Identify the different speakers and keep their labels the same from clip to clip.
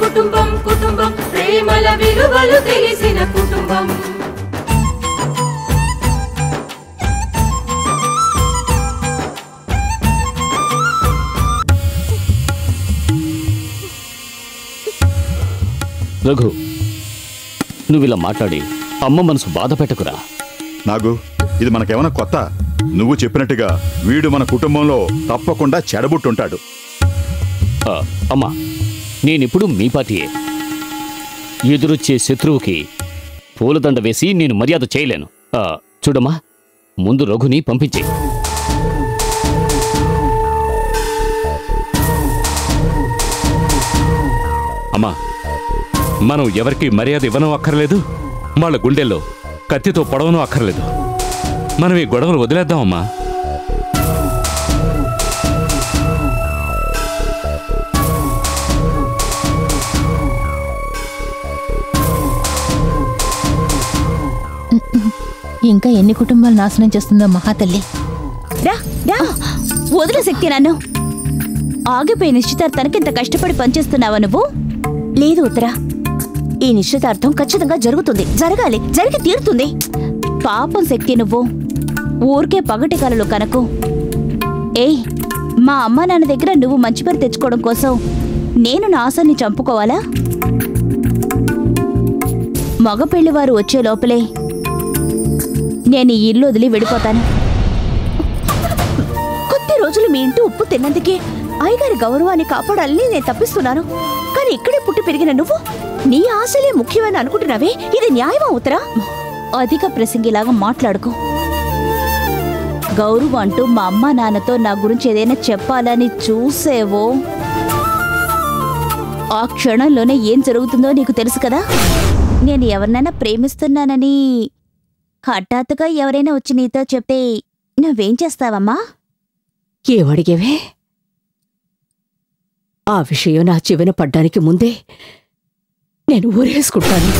Speaker 1: కుటుంబం కుటుంబం ప్రేమల విలువలు తెలిసిన కుటుంబం.
Speaker 2: రఘు, నువ్వు ఇలా మాట్లాడి అమ్మ మనసు బాధ పెట్టకురా.
Speaker 3: నాగు, ఇది మనకేమన్నా కొత్త? నువ్వు చెప్పినట్టుగా వీడు మన కుటుంబంలో తప్పకుండా చెడబుట్టుంటాడు.
Speaker 2: అమ్మా, నేనిప్పుడు మీ పార్టీయే. ఎదురొచ్చే శత్రువుకి పూలదండ వేసి నేను మర్యాద చేయలేను. చూడమ్మా, ముందు రఘుని పంపించే.
Speaker 4: అమ్మా, మనం ఎవరికి మర్యాద ఇవ్వనూ అక్కర్లేదు, వాళ్ళ గుండెల్లో కత్తితో పొడవనూ అక్కర్లేదు. మనం ఈ గొడవలు వదిలేద్దామమ్మా.
Speaker 5: ఇంకా ఎన్ని కుటుంబాలు నాశనం చేస్తుందో మహాతల్లి.
Speaker 6: వదిలే శక్తి, నన్ను ఆగిపోయి నిశ్చితార్థానికి ఇంత కష్టపడి పనిచేస్తున్నావా నువ్వు? లేదు ఉత్తరా, ఈ నిశ్చితార్థం ఖచ్చితంగా జరుగుతుంది, జరగాలి, జరిగి తీరుతుంది. పాపం శక్తి, నువ్వు ఊరికే పగటి కలలు కనకు. ఏయ్, మా అమ్మ నాన్న దగ్గర నువ్వు మంచి పేరు తెచ్చుకోవడం కోసం నేను నా ఆశని చంపుకోవాలా? మగ పెళ్లివారు వచ్చే లోపలే నేను ఈ ఇల్లు వదిలి వెళ్ళిపోతాను. కొద్ది రోజులు మీ ఇంటి ఉప్పు తిన్నందుకే అయ్యగారి గౌరవాన్ని కాపాడాలని నేను తప్పిస్తున్నాను. కానీ ఇక్కడే పుట్టి పెరిగిన నువ్వు నీ ఆశలే ముఖ్యమని అనుకుంటున్నావే, ఇది న్యాయమా ఉత్తరా? అధిక ప్రసంగిలాగా మాట్లాడుకో. గౌరవం అంటూ మా అమ్మ నాన్నతో నా గురించి ఏదైనా చెప్పాలని చూసేవో ఆ క్షణంలోనే ఏం జరుగుతుందో నీకు తెలుసు కదా. నేను ఎవరినైనా ప్రేమిస్తున్నానని హఠాత్తుగా ఎవరైనా వచ్చి నీతో చెప్తే నువ్వేం చేస్తావమ్మా?
Speaker 7: ఏమడిగేవే? ఆ విషయం నా చెవిన పడ్డానికి ముందే నేను ఊరేసుకుంటాను.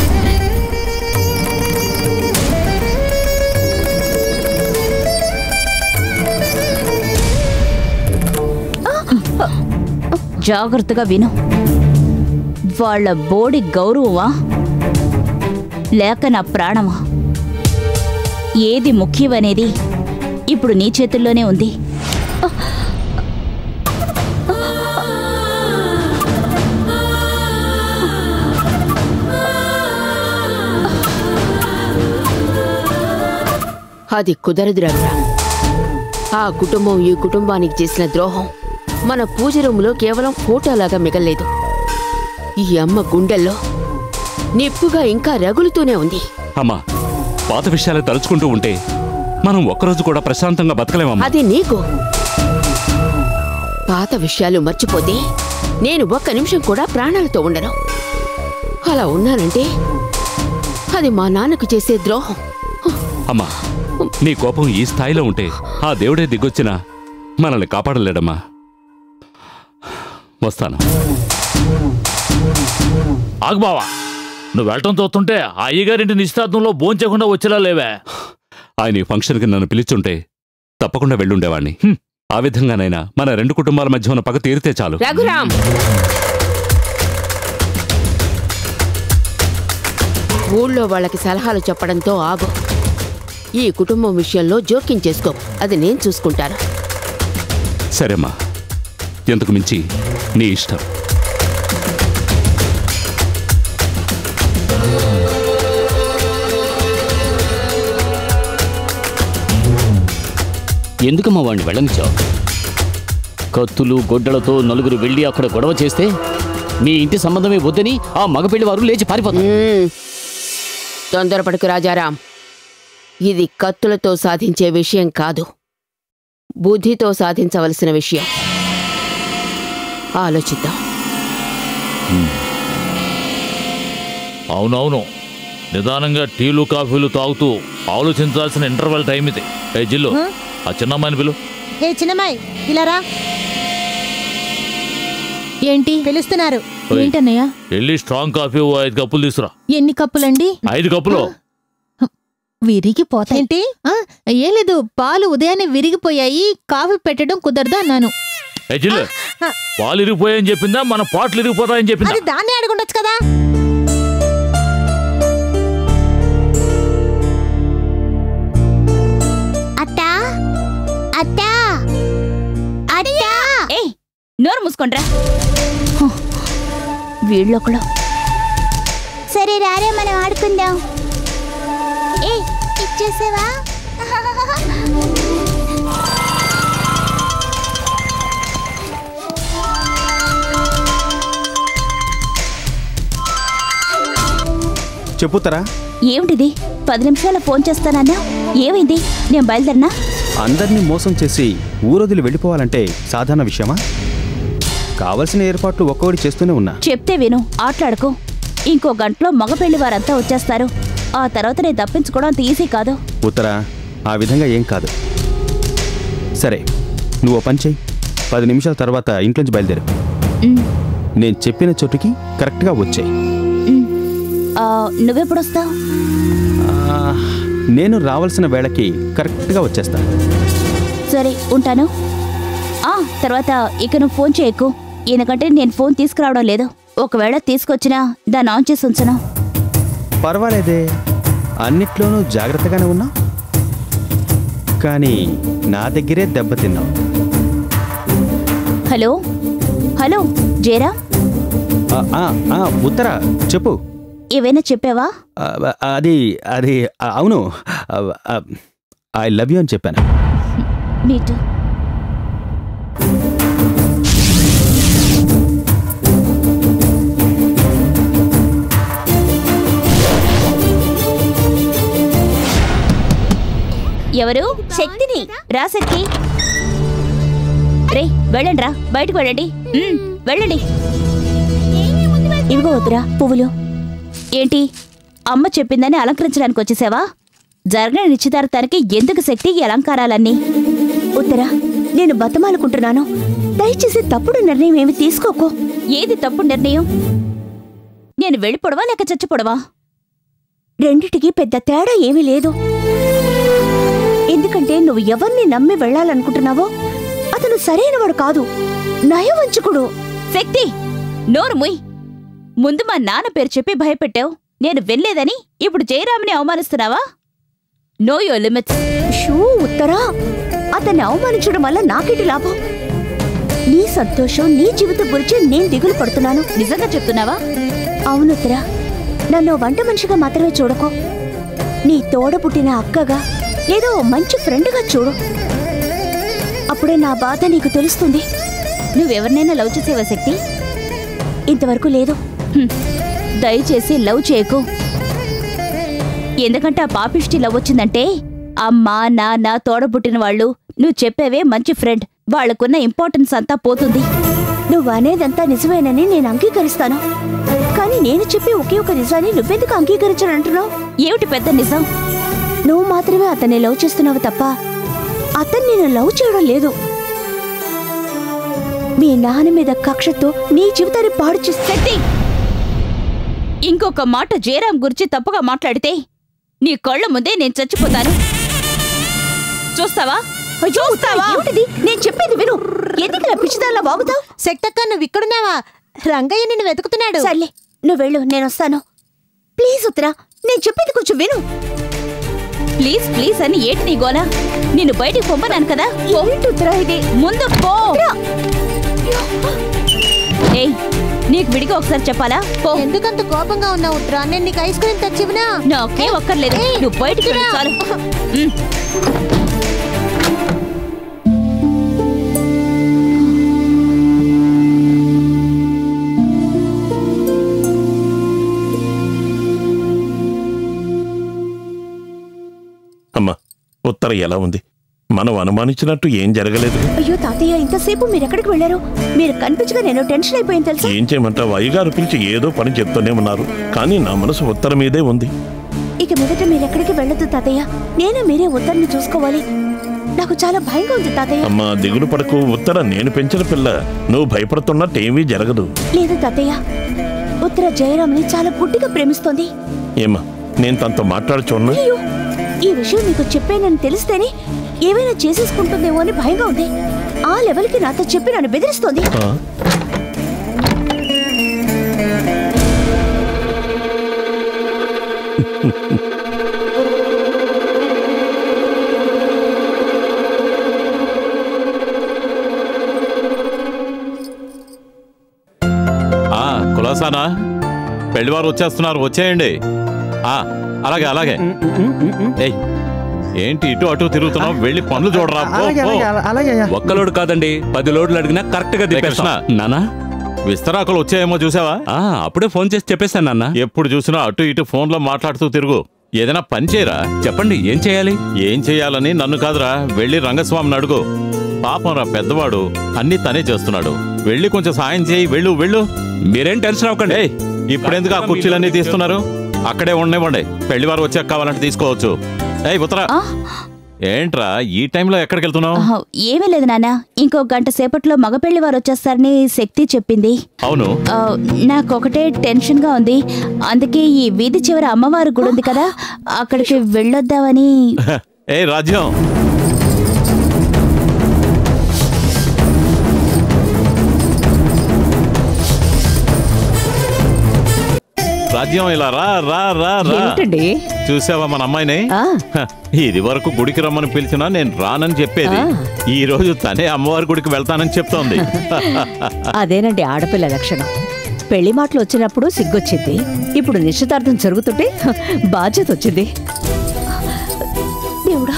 Speaker 6: జాగ్రత్తగా విను. వాళ్ళ బోడి గౌరవమా లేక నా ప్రాణమా, ఏది ముఖ్యమనేది ఇప్పుడు నీ చేతుల్లోనే ఉంది.
Speaker 7: అది కుదరదు రఘురా. ఆ కుటుంబం ఈ కుటుంబానికి చేసిన ద్రోహం మన పూజ రూములో కేవలం ఫోటోలాగా మిగల్లేదు. ఈ అమ్మ గుండెల్లో నిప్పుగా ఇంకా రగులుతూనే ఉంది.
Speaker 4: అమ్మా, పాత విషయాలు తలుచుకుంటూ ఉంటే మనం ఒక్కరోజు కూడా ప్రశాంతంగా బతకలేమమ్మా.
Speaker 7: అది నీకు. పాత విషయాలు మర్చిపోతే నేను ఒక్క నిమిషం కూడా ప్రాణాలతో ఉండను. అలా ఉన్నానంటే అది మా నాన్నకు చేసే ద్రోహం.
Speaker 4: అమ్మా, నీ కోపం ఈ స్థాయిలో ఉంటే ఆ దేవుడే దిగొచ్చినా మనల్ని కాపాడలేడమ్మా. వస్తాను.
Speaker 8: ఆగుబావా, నువ్వు వెళ్ళటం చూస్తుంటే ఆ అయ్యగారింటి నిశ్చితార్థంలో భోంచేయకుండా వచ్చేలా లేవే.
Speaker 4: ఆయన ఈ ఫంక్షన్కి నన్ను పిలిచుంటే తప్పకుండా వెళ్ళుండేవాణ్ణి. ఆ విధంగానైనా మన రెండు కుటుంబాల మధ్య ఉన్న పగ తీరితే చాలు.
Speaker 7: రఘురామ్, ఊళ్ళో వాళ్ళకి సలహాలు చెప్పడంతో ఆగు. ఈ కుటుంబం విషయంలో జోక్యం చేసుకో, అది నేను చూసుకుంటాను.
Speaker 4: సరేమ్మా, ఎంతకు మించి నీ ఇష్టం.
Speaker 2: ఎందుకమ్మా వాడిని వెళ్ళనిచ్చావు? కత్తులు గొడ్డలతో నలుగురు వెళ్ళి అక్కడ గొడవ చేస్తే మీ ఇంటి సంబంధమే వద్దని ఆ మగపెళ్లి వారు లేచి పారిపోతారు.
Speaker 7: తొందరపడకు రాజారాం, ఇది కత్తులతో సాధించే విషయం కాదు, బుద్ధితో సాధించవలసిన విషయం. ఆలోచిద్దాం.
Speaker 8: అవునవును, నిదానంగా టీలు కాఫీలు తాగుతూ ఆలోచించాల్సిన ఇంటర్వెల్ టైం ఇది. ఏ జిల్లు, ఆ చిన్నమ్మాయిని పిలు.
Speaker 5: ఏ చిన్నమ్మాయి, ఇలా రా. ఏంటి పిలుస్తున్నారు? ఏంటన్నయ్య?
Speaker 8: వెళ్ళి స్ట్రాంగ్ కాఫీ 5 కప్పులు తీసురా.
Speaker 5: ఎన్ని కప్పులండి?
Speaker 8: 5 కప్పులు.
Speaker 5: విరిగిపోతాయి. ఏంటి? ఏం లేదు, పాలు ఉదయాన్నే విరిగిపోయాయి, కాఫీ పెట్టడం కుదరదు అన్నాను.
Speaker 8: జిల్లు పాలు ఇరిగిపోయాయని చెప్పిందా మన పాటలు ఇరిగిపోతాయని చెప్పిందా?
Speaker 5: అది దాన్ని అడుగుండొచ్చు కదా.
Speaker 6: అట్టా అట్టా అట్టా ఏ నోరు మూసుకోండ్రా. వీళ్ళొకడు. సరే రారే మనం ఆడుకుందాం. ఏ ఇచ్చేసావా?
Speaker 9: చెప్పుతారా?
Speaker 6: ఏమిటిది? 10 నిమిషాల ఫోన్ చేస్తానన్నా ఏమైంది? నేను బయలుదేరినా?
Speaker 9: అందరినీ మోసం చేసి ఊరొదిలి వెళ్ళిపోవాలంటే సాధారణ విషయమా? కావలసిన ఏర్పాట్లు ఒక్కొక్కటి చేస్తూనే ఉన్నా.
Speaker 6: చెప్తే విను, ఆటలాడుకో. ఇంకో గంటలో మగ పెళ్లి వారంతా వచ్చేస్తారు. ఆ తర్వాత నేను తప్పించుకోవడం అంత ఈజీ కాదు.
Speaker 9: ఉత్తరా, ఆ విధంగా ఏం కాదు. సరే, నువ్వు పని చెయ్యి. 10 నిమిషాల తర్వాత ఇంట్లోంచి బయలుదేరు. నేను చెప్పిన చోటుకి కరెక్ట్గా వచ్చాయి.
Speaker 6: నువ్వెప్పుడొస్తావు?
Speaker 9: నేను రావాల్సిన వేళకి కరెక్ట్గా వచ్చేస్తా.
Speaker 6: సరే ఉంటాను. తర్వాత ఇక నువ్వు ఫోన్ చేయకు, ఎందుకంటే నేను ఫోన్ తీసుకురావడం లేదు. ఒకవేళ తీసుకొచ్చినా దాన్ని ఆన్ చేసి ఉంచను.
Speaker 9: పర్వాలేదే, అన్నిట్లోనూ జాగ్రత్తగానే ఉన్నా. కానీ నా దగ్గరే దెబ్బతిన్నావు.
Speaker 6: హలో హలో జయరా,
Speaker 9: ఉత్తరా చెప్పు.
Speaker 6: ఏవైనా చెప్పావా?
Speaker 9: అది అది అవును, ఐ లవ్ యూ అని చెప్పాను.
Speaker 6: మీటు. ఎవరు? శక్తిని. రా శక్తి. రే వెళ్ళండి రా, బయటకు వెళ్ళండి. వెళ్ళండి. ఇవిగో వద్దురా పువ్వులు. ఏంటి అమ్మ చెప్పిందని అలంకరించడానికి వచ్చేసావా? జరిగిన నిశ్చితార్థానికి ఎందుకు శక్తి ఈ అలంకారాలన్నీ? ఉత్తరా, నేను బతమాలుకుంటున్నాను, దయచేసి తప్పుడు నిర్ణయం ఏమి తీసుకోకు. ఏది తప్పుడు నిర్ణయం? నేను వెళ్ళిపోవడవా లేక చచ్చిపోవడవా? రెండిటికి పెద్ద తేడా ఏమీ లేదు. ఎందుకంటే నువ్వు ఎవరిని నమ్మి వెళ్ళాలనుకుంటున్నావో అతను సరైనవాడు కాదు, నయవంచకుడు. శక్తి, నోరు ముయ్. ముందు మా నాన్న పేరు చెప్పి భయపెట్టావు, నేను వెళ్ళలేదని ఇప్పుడు జయరామ్ని అవమానిస్తున్నావా? Know your limits. షూ ఉత్తరా, అతన్ని అవమానించడం వల్ల నాకేంటి లాభం? నీ సంతోషం, నీ జీవితం గురించి నేను దిగులు పడుతున్నాను. నిజంగా చెప్తున్నావా? అవును ఉత్తరా, నన్ను వంట మనిషిగా మాత్రమే చూడకో. నీ తోడ పుట్టిన అక్కగా ఏదో మంచి ఫ్రెండ్గా చూడు. అప్పుడే నా బాధ నీకు తెలుస్తుంది. నువ్వెవరినైనా లవ్ చేసేవా శక్తి? ఇంతవరకు లేదు. దయచేసి లవ్ చేయకు. ఎందుకంటే ఆ పాపిష్టి లవ్ వచ్చిందంటే అమ్మ నాన్న తోడబుట్టిన వాళ్ళు, నువ్వు చెప్పేవే మంచి ఫ్రెండ్, వాళ్లకున్న ఇంపార్టెన్స్ అంతా పోతుంది. నువ్వు అనేదంతా నిజమేనని నేను అంగీకరిస్తాను, కానీ నేను చెప్పే ఒకే ఒక నిజాన్ని నువ్వెందుకు అంగీకరించాలంటున్నావు? ఏమిటి పెద్ద నిజం? నువ్వు మాత్రమే అతన్ని లవ్ చేస్తున్నావు తప్ప అతన్ని నేను లవ్ చేయడం లేదు. మీ నాన్న మీద కక్షతో నీ జీవితాన్ని పాడు చేస్తే. ఇంకొక మాట జయరాం గురించి తప్పుగా మాట్లాడితే నీ కళ్ళ ముందే నేను చచ్చిపోతాను. చూస్తావా? ఏమిటిది? నేను చెప్పేది విను. ఎందుకు ఇలా పిచ్చిదాల్లా వాగుతావు?
Speaker 5: శక్తక్క, నువ్వు ఇక్కడున్నావా? రంగయ్య నిన్ను వెతుకుతున్నాడు.
Speaker 6: సర్లే, నువ్వు వెళ్ళు, నేను వస్తాను. ప్లీజ్ ఉత్తరా, నేను చెప్పేది కొంచెం విను. ప్లీజ్ ప్లీజ్ అని ఏంటి నీ గోలా? నిన్ను బయటికి పంపనాను కదా. ఉత్తరా ఇది ముందు పో. ఏయ్, నీకు విడిగా ఒకసారి చెప్పాలా? పో.
Speaker 5: ఎందుకంత కోపంగా ఉన్నావు ఉత్తరా? నేను నీకు ఐస్ క్రీమ్ తెచ్చివినా?
Speaker 6: నాకేం ఒక్కర్లేదు, నువ్వు బయటికి వెళ్ళు చాలు.
Speaker 10: అమ్మా, ఉత్తర ఎలా ఉంది? మనం అనుమానించినట్టు ఏం జరగలేదు.
Speaker 6: అయ్యో తాతయ్య, ఇంతసేపు మీరు ఎక్కడికి వెళ్ళారు? మీరు కనిపించగా నేను టెన్షన్ అయిపోయింది తెలుసా?
Speaker 10: ఏం చేయమంటావు? అయ్యగారు పిలిచి ఏదో పని చెప్తూనే ఉన్నారు, కానీ నా మనసు ఉత్తర మీదే ఉంది.
Speaker 6: ఇక మీదట మీరు ఎక్కడికి వెళ్ళొద్దు తాతయ్య, నేను మీరే ఉత్తర్ని చూసుకోవాలి. నాకు చాలా భయంగా ఉంది తాతయ్య.
Speaker 10: అమ్మా, దిగులు పడకు. ఉత్తర నేను పెంచిన పిల్ల, నువ్వు భయపడుతున్నట్టు ఏమీ జరగదు.
Speaker 6: లేదు తాతయ్య, ఉత్తర జయరామ్ని చాలా గుడ్డిగా ప్రేమిస్తోంది.
Speaker 10: ఏమా, నేను తనతో మాట్లాడుచున్నా?
Speaker 6: ఈ విషయం మీకు చెప్పానని తెలిస్తేనే ఏమైనా చేసేసుకుంటుందేమో అని భయంగా ఉంది. ఆ లెవెల్కి నాతో చెప్పి నన్ను బెదిరిస్తోంది.
Speaker 11: కులాసానా పెళ్లివారు వచ్చేస్తున్నారు, వచ్చేయండి. అలాగే అలాగే. ఏంటి ఇటు అటు తిరుగుతున్నావు? వెళ్ళి పనులు చూడరా.
Speaker 4: ఒక్క లోడు కాదండి, 10 లోడ్లు అడిగినా కరెక్ట్ గా దింపేస్తా. నానా
Speaker 11: విస్తరాకులు వచ్చాయేమో చూసావా?
Speaker 4: అప్పుడే ఫోన్ చేసి చెప్పేశాను నాన్న.
Speaker 11: ఎప్పుడు చూసినా అటు ఇటు ఫోన్లో మాట్లాడుతూ తిరుగు. ఏదైనా పని చేయరా.
Speaker 4: చెప్పండి, ఏం చేయాలి?
Speaker 11: ఏం చేయాలని నన్ను కాదురా, వెళ్ళి రంగస్వామిని అడుగు. పాపం రా, పెద్దవాడు, అన్ని తనే చేస్తున్నాడు. వెళ్ళి కొంచెం సాయం చేయి. వెళ్ళు వెళ్ళు.
Speaker 4: మీరేం టెన్షన్ అవ్వకండి.
Speaker 11: ఇప్పుడెందుకు ఆ కుర్చీలన్నీ తీస్తున్నారు? అక్కడే ఉండనివ్వండి, పెళ్లివారు వచ్చాక కావాలంటే తీసుకోవచ్చు. ఉత్తరా, ఏంట్రా ఈ టైంలో ఎక్కడికి వెళ్తున్నావు?
Speaker 6: ఏమీ లేదు నాన్న, ఇంకో గంట సేపట్లో మగపెళ్లి వారు వచ్చేస్తారని శక్తి చెప్పింది.
Speaker 11: అవును.
Speaker 6: నాకొకటే టెన్షన్ గా ఉంది. అందుకే ఈ వీధి చివర అమ్మవారి గుడి ఉంది కదా, అక్కడికి వెళ్ళొద్దామని.
Speaker 11: రాజ్యం, రాజ్యం ఇలా రా రా రా రా. చూసావా మన అమ్మాయిని? ఇది వరకు గుడికి రమ్మని పిలిచినా నేను రానని చెప్పేది. ఈ రోజు తనే అమ్మవారి గుడికి వెళ్తానని చెప్తోంది.
Speaker 12: అదేనండి ఆడపిల్ల లక్షణం. పెళ్లి మాటలు వచ్చినప్పుడు సిగ్గొచ్చింది, ఇప్పుడు నిశ్చితార్థం జరుగుతుంటే బాధ్యత వచ్చింది.
Speaker 6: దేవుడా,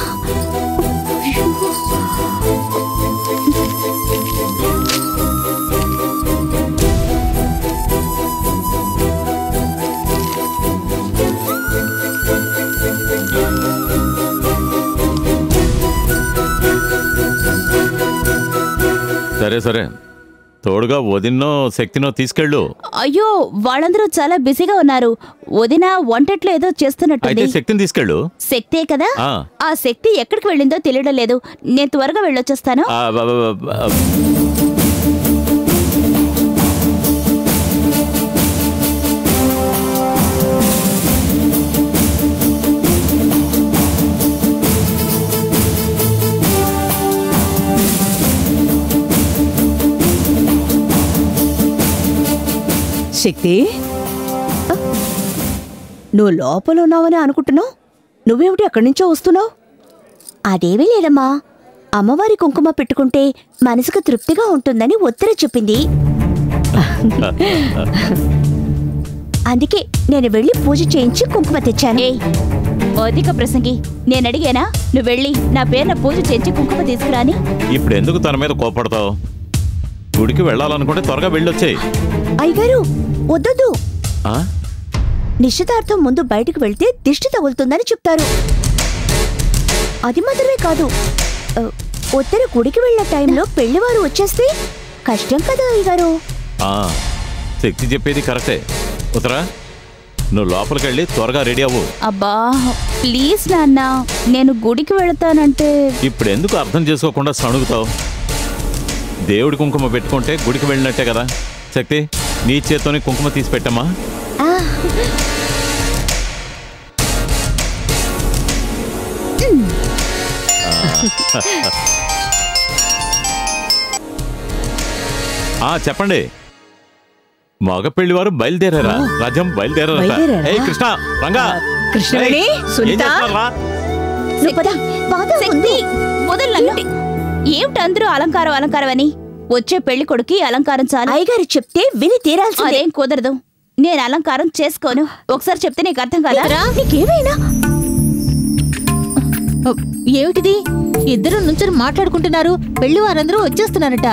Speaker 11: సరే సరే, తోడుగా వదినో శక్తినో తీసుకెళ్ళు.
Speaker 6: అయ్యో, వాళ్ళందరూ చాలా బిజీగా ఉన్నారు. వదిన వంటట్లో ఏదో చేస్తున్నట్టుంది.
Speaker 11: శక్తిని తీసుకెళ్ళు.
Speaker 6: శక్తే కదా? ఆ శక్తి ఎక్కడికి వెళ్ళిందో తెలియడం లేదు. నేను త్వరగా వెళ్ళొచ్చేస్తాను.
Speaker 12: శక్తి, నువ్వు లోపల ఉన్నావని అనుకుంటున్నావు. నువ్వేమిటి అక్కడి నుంచో వస్తున్నావు?
Speaker 6: అదేమీ లేదమ్మా, అమ్మవారి కుంకుమ పెట్టుకుంటే మనసుకు తృప్తిగా ఉంటుందని ఉత్తర చెప్పింది. అందుకే నేను వెళ్ళి పూజ చేయించి కుంకుమ తెచ్చాను. అధిక ప్రసంగి, నేను అడిగానా నువ్వు వెళ్ళి నా పేరున పూజ చేయించి కుంకుమ తీసుకురాని?
Speaker 11: ఇప్పుడు ఎందుకు తన మీద కోపడతావు? గుడికి వెళ్ళాలనుకుంటే త్వరగా వెళ్ళొచ్చేయి.
Speaker 6: అయ్యగారు, వద్దొద్దు. నిశ్చితార్థం ముందు బయటకు వెళ్తే దిష్టి తగులుతుందని చెప్తారు. అది మాత్రమే కాదు, ఉత్తర గుడికి వెళ్ళిన టైంలో పెళ్లివారు వచ్చేస్తే కష్టం కదా అయ్యగారు.
Speaker 11: శక్తి చెప్పేది కరెక్టే. ఉత్తరా, నువ్వు లోపలికి వెళ్ళి త్వరగా రెడీ అవ్వు.
Speaker 6: అబ్బా ప్లీజ్ నాన్న, నేను గుడికి వెళతానంటే.
Speaker 11: ఇప్పుడు ఎందుకు అర్థం చేసుకోకుండా సణుగుతావు? దేవుడి కుంకుమ పెట్టుకుంటే గుడికి వెళ్ళినట్టే కదా. శక్తి, నీ చేత్తోని కుంకుమ తీసి పెట్టమ్మా. చెప్పండి, మగ పెళ్లి వారు బయలుదేరారా? రాజ్యం బయలుదేరారా? కృష్ణ, రంగా,
Speaker 12: కృష్ణవేణి, సునీత,
Speaker 6: ఏమిటి అందరూ అలంకారం అలంకారం అని? వచ్చే పెళ్లి కొడుకి అలంకారం చాలు. అయ్యగారు చెప్తే విని తీరాల్సింది. అదేం కుదరదు, నేను అలంకారం చేసుకోను. ఒకసారి చెప్తే నీకు అర్థం కాదా? నీకేమైనా
Speaker 5: ఏమిటిది? ఇద్దరు నుంచొని మాట్లాడుకుంటున్నారు. పెళ్లి వారందరూ వచ్చేస్తున్నారట.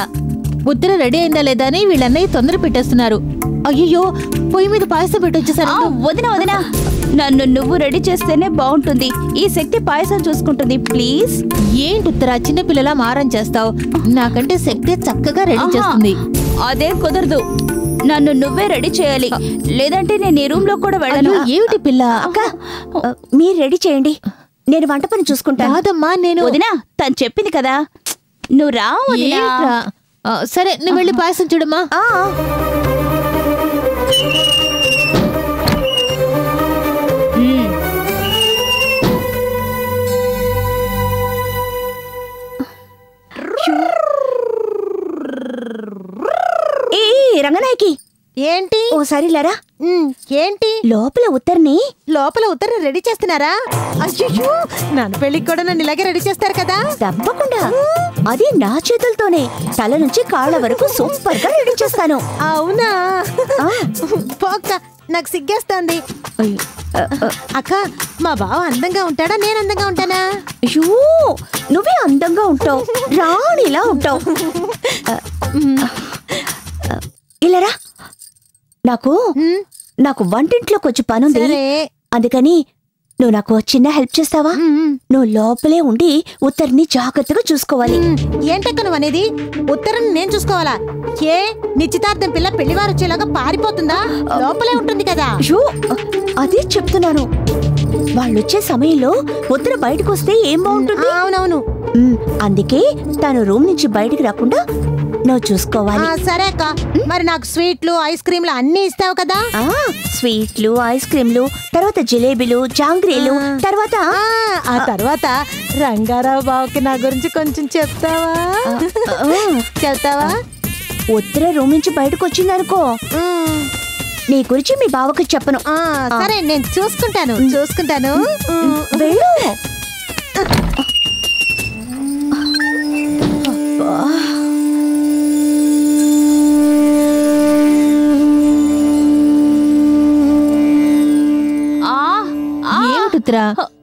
Speaker 5: ఉత్తర రెడీ అయిందా లేదా అని వీళ్ళన్నయ్య తొందర పెట్టేస్తున్నారు. అయ్యో, పొయ్యి మీద పాయసం పెట్టొచ్చేసారు.
Speaker 6: వదిన వదిన, నన్ను నువ్వు రెడీ చేస్తేనే బాగుంటుంది. ఈ శక్తి పాయసం చూసుకుంటుంది ప్లీజ్.
Speaker 5: ఏంటి ఉత్తర చిన్నపిల్లలా మారం చేస్తావు? నాకంటే శక్తి చక్కగా రెడీ చేస్తుంది.
Speaker 6: అదే కుదరదు, నన్ను నువ్వే రెడీ చేయాలి, లేదంటే నేను ఈ రూమ్ లో కూడా వెళ్ళను.
Speaker 5: ఏమిటి పిల్ల?
Speaker 6: అక్క, మీరు రెడీ చేయండి, నేను వంట పని చూసుకుంటాను.
Speaker 5: కాదమ్మా, నేను.
Speaker 6: వదినా, తను చెప్పింది కదా, నువ్వు రా వదినా.
Speaker 5: సరే, నువ్వు వెళ్ళి పాయసం చూడమ్మా.
Speaker 6: ఓసారి లేరా.
Speaker 5: ఏంటి
Speaker 6: లోపల
Speaker 5: ఉత్తర్ని రెడీ చేస్తున్నారా? అయ్యో నన్ను పెళ్ళికి కూడా నన్ను ఇలాగే రెడీ చేస్తారు కదా.
Speaker 6: తప్పకుండా, అది నా చేతులతోనే తల నుంచి కాళ్ళ వరకు సూపర్ గా రెడీ చేస్తాను.
Speaker 5: అవునా? పోక్క, నాకు సిగ్గేస్తుంది. అక్క, మా బావ అందంగా ఉంటాడా, నేను అందంగా ఉంటానా?
Speaker 6: అయ్యో, నువ్వే అందంగా ఉంటావు, రాణిలా ఉంటావు. ఇలారా, నాకు వంటింట్లో కొంచెం పనుంది, అందుకని నువ్వు నాకు చిన్న హెల్ప్ చేస్తావా? నువ్వు లోపలే ఉండి ఉత్తర్ని జాగ్రత్తగా చూసుకోవాలి.
Speaker 5: ఏంటక్క నువ్వు అనేది? ఉత్తర్ని నేను చూసుకోవాలా? ఏ నిశ్చితార్థం పిల్ల పెళ్లివారు వచ్చేలాగా పారిపోతుందా? లోపలే ఉంటుంది కదా.
Speaker 6: అదే చెప్తున్నాను, వాళ్ళొచ్చే సమయంలో ఉత్తర బయటకు వస్తే ఏం బాగుంటుంది?
Speaker 5: అవునవును,
Speaker 6: అందుకే తను రూమ్ నుంచి బయటికి రాకుండా నువ్వు చూసుకోవాలి.
Speaker 5: సరే అక్క, మరి నాకు స్వీట్లు ఐస్ క్రీమ్లు అన్ని ఇస్తావు కదా?
Speaker 6: స్వీట్లు ఐస్ క్రీమ్లు, తర్వాత జిలేబీలు జాంగ్రీలు, తర్వాత
Speaker 5: రంగారావు బావకి నా గురించి కొంచెం చెప్తావా?
Speaker 6: ఉత్తర రూమ్ నుంచి బయటకు వచ్చిందనుకో, నీ గురించి మీ బావకి చెప్పను.
Speaker 5: సరే, నేను చూసుకుంటాను.
Speaker 6: వెళ్ళు.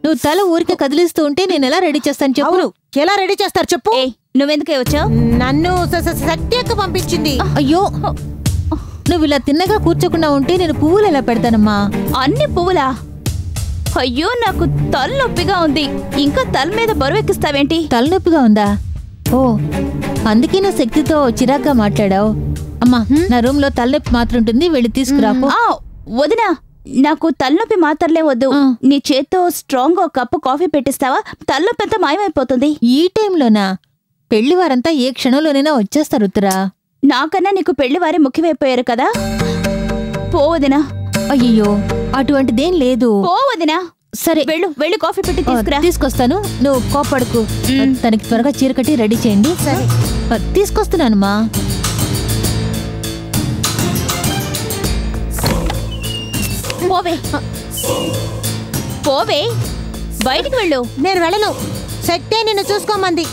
Speaker 5: నువ్వు తల ఊరికే కదిలిస్తూ ఉంటే నేను ఎలా రెడీ చేస్తాను చెప్పు. ఎలా రెడీ చేస్తారు చెప్పు.
Speaker 6: నువ్వెందుకే వచ్చావు?
Speaker 5: నన్ను సత్యక్క పంపించింది. అయ్యో, నువ్వు ఇలా తిన్నగా కూర్చోకుండా ఉంటే నేను పువ్వులు ఎలా పెడతానమ్మా?
Speaker 6: అన్ని పువ్వులా? అయ్యో, నాకు తలనొప్పిగా ఉంది. ఇంకా తల మీద బరువు ఎక్కిస్తావేంటి?
Speaker 5: తలనొప్పిగా ఉందా? ఓ, అందుకే నా శక్తితో చిరాగ్గా మాట్లాడావు. అమ్మా, నా రూమ్ లో తలనొప్పి మాత్రం ఉంటుంది, వెళ్ళి తీసుకురాకు.
Speaker 6: వదినా, నాకు తలనొప్పి మాత్రలే వద్దు. నీ చేత్తో స్ట్రాంగ్ గా కప్పు కాఫీ పెట్టిస్తావా? తలనొప్పి అంతా మాయమైపోతుంది.
Speaker 5: ఈ టైంలోనా? పెళ్లి వారంతా ఏ క్షణంలోనైనా వచ్చేస్తారు ఉత్తరా.
Speaker 6: నాకన్నా నీకు పెళ్లి వారే ముఖ్యమైపోయారు కదా. పోవదినా.
Speaker 5: అయ్యో, అటువంటిదేం లేదు.
Speaker 6: పోవదినా.
Speaker 5: సరే,
Speaker 6: వెళ్ళి కాఫీ పెట్టి తీసుకురా.
Speaker 5: తీసుకొస్తాను, నువ్వు కోపడుకు. తనకి త్వరగా చీర కట్టి రెడీ చేయండి. సరే, తీసుకొస్తున్నానమ్మా.
Speaker 6: పోవే, బయటికి వెళ్ళు.
Speaker 5: నేను వెళ్ళను, శక్తే నిన్ను చూసుకోమంది.